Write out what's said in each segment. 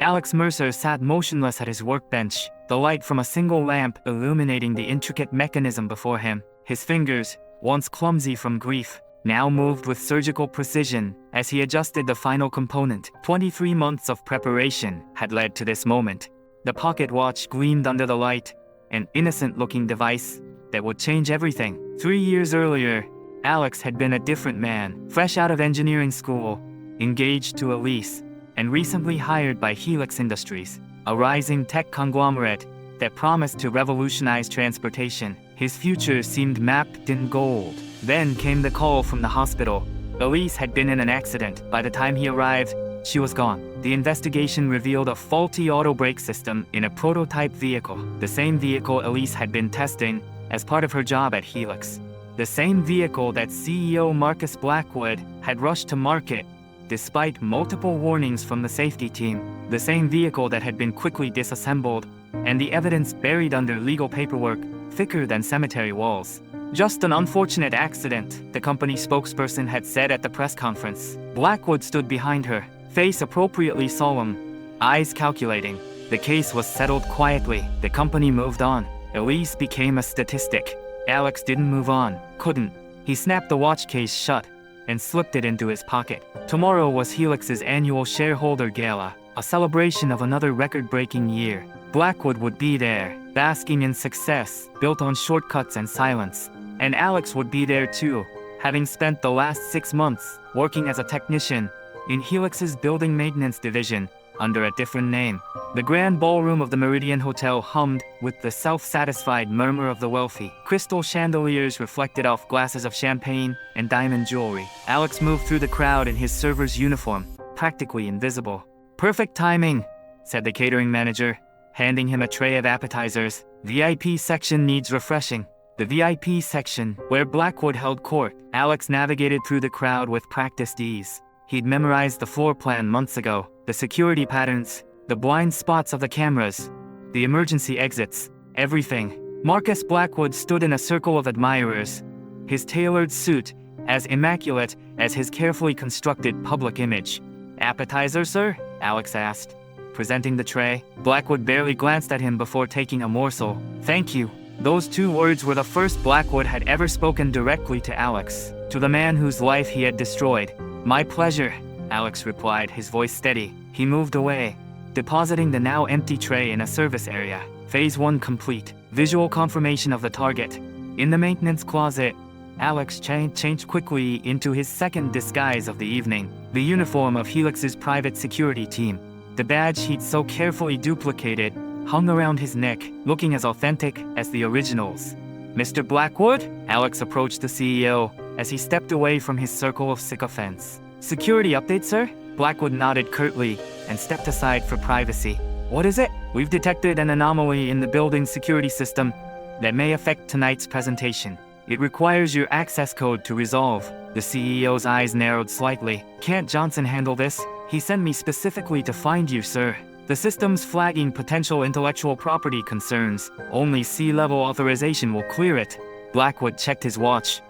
Alex Mercer sat motionless at his workbench, the light from a single lamp illuminating the intricate mechanism before him. His fingers, once clumsy from grief, now moved with surgical precision as he adjusted the final component. 23 months of preparation had led to this moment. The pocket watch gleamed under the light, an innocent-looking device that would change everything. 3 years earlier, Alex had been a different man, fresh out of engineering school, engaged to Elise, and recently hired by Helix Industries, a rising tech conglomerate that promised to revolutionize transportation. His future seemed mapped in gold. Then came the call from the hospital. Elise had been in an accident. By the time he arrived, she was gone. The investigation revealed a faulty auto brake system in a prototype vehicle, the same vehicle Elise had been testing as part of her job at Helix. The same vehicle that CEO Marcus Blackwood had rushed to market despite multiple warnings from the safety team. The same vehicle that had been quickly disassembled and the evidence buried under legal paperwork thicker than cemetery walls. Just an unfortunate accident, the company spokesperson had said at the press conference. Blackwood stood behind her, face appropriately solemn, eyes calculating. The case was settled quietly. The company moved on. Elise became a statistic. Alex didn't move on, couldn't. He snapped the watch case shut and slipped it into his pocket. Tomorrow was Helix's annual shareholder gala, a celebration of another record-breaking year. Blackwood would be there, basking in success, built on shortcuts and silence. And Alex would be there too, having spent the last 6 months working as a technician in Helix's building maintenance division under a different name. The grand ballroom of the Meridian Hotel hummed with the self-satisfied murmur of the wealthy. Crystal chandeliers reflected off glasses of champagne and diamond jewelry. Alex moved through the crowd in his server's uniform, practically invisible. "Perfect timing," said the catering manager, handing him a tray of appetizers. "VIP section needs refreshing." The VIP section, where Blackwood held court. Alex navigated through the crowd with practiced ease. He'd memorized the floor plan months ago, the security patterns, the blind spots of the cameras, the emergency exits, everything. Marcus Blackwood stood in a circle of admirers, his tailored suit as immaculate as his carefully constructed public image. "Appetizer, sir?" Alex asked, presenting the tray. Blackwood barely glanced at him before taking a morsel. "Thank you." Those 2 words were the first Blackwood had ever spoken directly to Alex, to the man whose life he had destroyed. "My pleasure," Alex replied, his voice steady. He moved away, depositing the now empty tray in a service area. Phase 1 complete. Visual confirmation of the target. In the maintenance closet, Alex changed quickly into his second disguise of the evening, the uniform of Helix's private security team. The badge he'd so carefully duplicated hung around his neck, looking as authentic as the originals. "Mr. Blackwood?" Alex approached the CEO as he stepped away from his circle of sycophants. "Security update, sir?" Blackwood nodded curtly and stepped aside for privacy. "What is it?" "We've detected an anomaly in the building's security system that may affect tonight's presentation. It requires your access code to resolve." The CEO's eyes narrowed slightly. "Can't Johnson handle this? He sent me specifically to find you, sir. The system's flagging potential intellectual property concerns. Only C-level authorization will clear it." Blackwood checked his watch.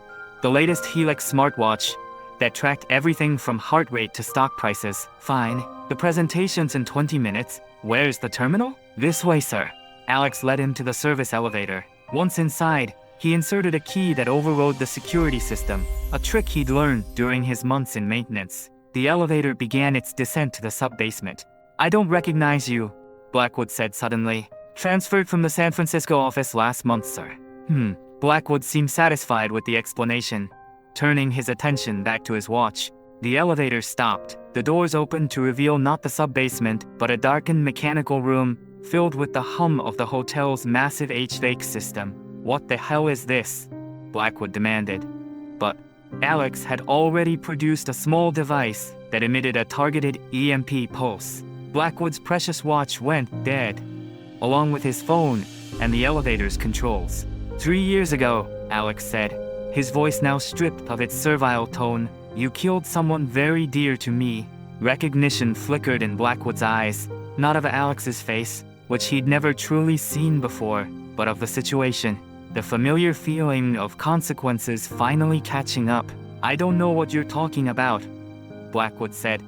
The latest Helix smartwatch that tracked everything from heart rate to stock prices. "Fine. The presentation's in 20 minutes. Where's the terminal?" "This way, sir." Alex led him to the service elevator. Once inside, he inserted a key that overrode the security system, a trick he'd learned during his months in maintenance. The elevator began its descent to the sub-basement. "I don't recognize you," Blackwood said suddenly. "Transferred from the San Francisco office last month, sir." Blackwood seemed satisfied with the explanation, turning his attention back to his watch. The elevator stopped. The doors opened to reveal not the sub-basement, but a darkened mechanical room filled with the hum of the hotel's massive HVAC system. "What the hell is this?" Blackwood demanded. But Alex had already produced a small device that emitted a targeted EMP pulse. Blackwood's precious watch went dead, along with his phone and the elevator's controls. 3 years ago," Alex said, his voice now stripped of its servile tone, "you killed someone very dear to me." Recognition flickered in Blackwood's eyes, not of Alex's face, which he'd never truly seen before, but of the situation. The familiar feeling of consequences finally catching up. "I don't know what you're talking about," Blackwood said,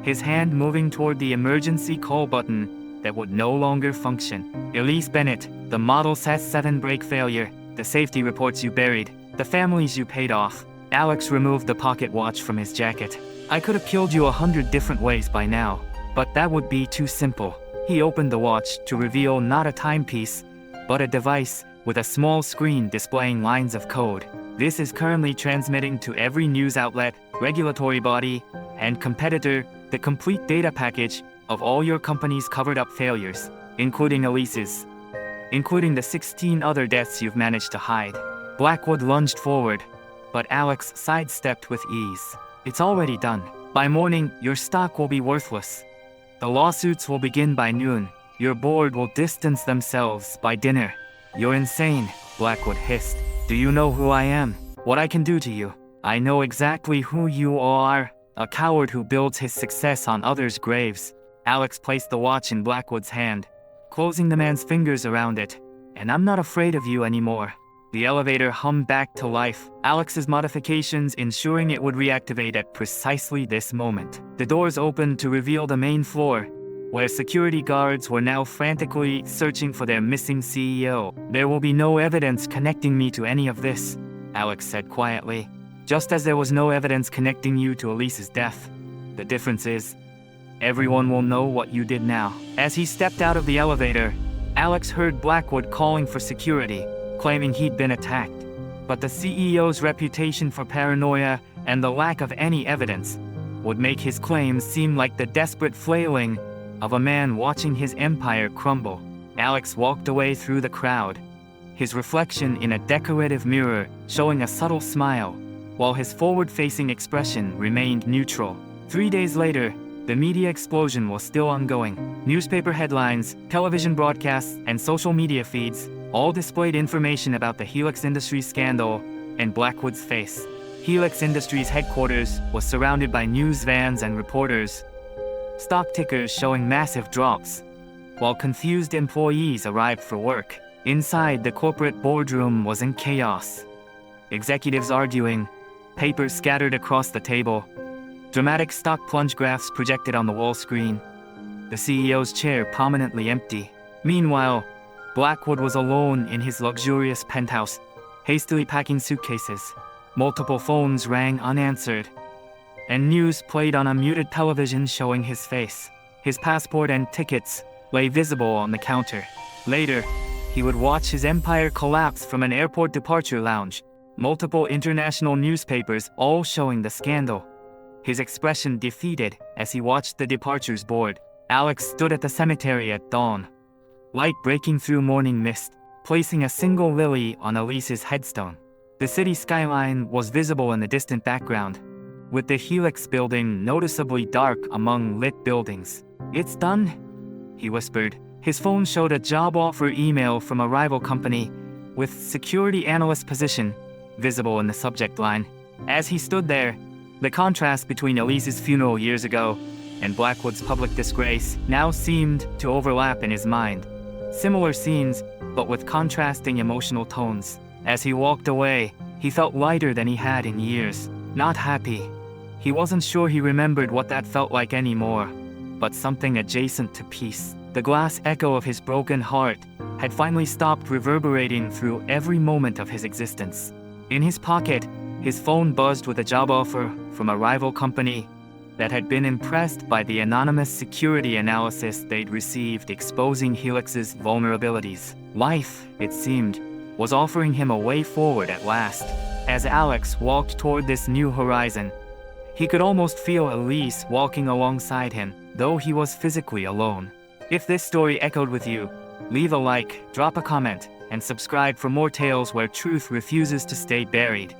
his hand moving toward the emergency call button that would no longer function. Elise Bennett, the Model S7 brake failure, the safety reports you buried, the families you paid off. Alex removed the pocket watch from his jacket. I could have killed you 100 different ways by now, but that would be too simple. He opened the watch to reveal not a timepiece, but a device with a small screen displaying lines of code. This is currently transmitting to every news outlet, regulatory body, and competitor the complete data package of all your company's covered-up failures, including Elise's, including the 16 other deaths you've managed to hide. Blackwood lunged forward, but Alex sidestepped with ease. It's already done. By morning, your stock will be worthless. The lawsuits will begin by noon. Your board will distance themselves by dinner. You're insane, Blackwood hissed. Do you know who I am? What I can do to you? I know exactly who you are. A coward who builds his success on others' graves. Alex placed the watch in Blackwood's hand, closing the man's fingers around it. And I'm not afraid of you anymore. The elevator hummed back to life, Alex's modifications ensuring it would reactivate at precisely this moment. The doors opened to reveal the main floor, where security guards were now frantically searching for their missing CEO. There will be no evidence connecting me to any of this, Alex said quietly. Just as there was no evidence connecting you to Elise's death. The difference is, everyone will know what you did now. As he stepped out of the elevator, Alex heard Blackwood calling for security, claiming he'd been attacked. But the CEO's reputation for paranoia and the lack of any evidence would make his claims seem like the desperate flailing of a man watching his empire crumble. Alex walked away through the crowd, his reflection in a decorative mirror showing a subtle smile, while his forward-facing expression remained neutral. 3 days later, the media explosion was still ongoing. Newspaper headlines, television broadcasts, and social media feeds all displayed information about the Helix Industries scandal and Blackwood's face. Helix Industries headquarters was surrounded by news vans and reporters, stock tickers showing massive drops, while confused employees arrived for work. Inside, the corporate boardroom was in chaos. Executives arguing, papers scattered across the table, dramatic stock plunge graphs projected on the wall screen, the CEO's chair prominently empty. Meanwhile, Blackwood was alone in his luxurious penthouse, hastily packing suitcases. Multiple phones rang unanswered, and news played on a muted television showing his face. His passport and tickets lay visible on the counter. Later, he would watch his empire collapse from an airport departure lounge, multiple international newspapers all showing the scandal. His expression defeated as he watched the departures board. Alex stood at the cemetery at dawn, light breaking through morning mist, placing a single lily on Elise's headstone. The city skyline was visible in the distant background, with the Helix building noticeably dark among lit buildings. It's done, he whispered. His phone showed a job offer email from a rival company, with security analyst position visible in the subject line. As he stood there, the contrast between Elise's funeral years ago and Blackwood's public disgrace now seemed to overlap in his mind. Similar scenes, but with contrasting emotional tones. As he walked away, he felt lighter than he had in years. Not happy. He wasn't sure he remembered what that felt like anymore, but something adjacent to peace. The glass echo of his broken heart had finally stopped reverberating through every moment of his existence. In his pocket, his phone buzzed with a job offer from a rival company that had been impressed by the anonymous security analysis they'd received exposing Helix's vulnerabilities. Life, it seemed, was offering him a way forward at last. As Alex walked toward this new horizon, he could almost feel Elise walking alongside him, though he was physically alone. If this story echoed with you, leave a like, drop a comment, and subscribe for more tales where truth refuses to stay buried.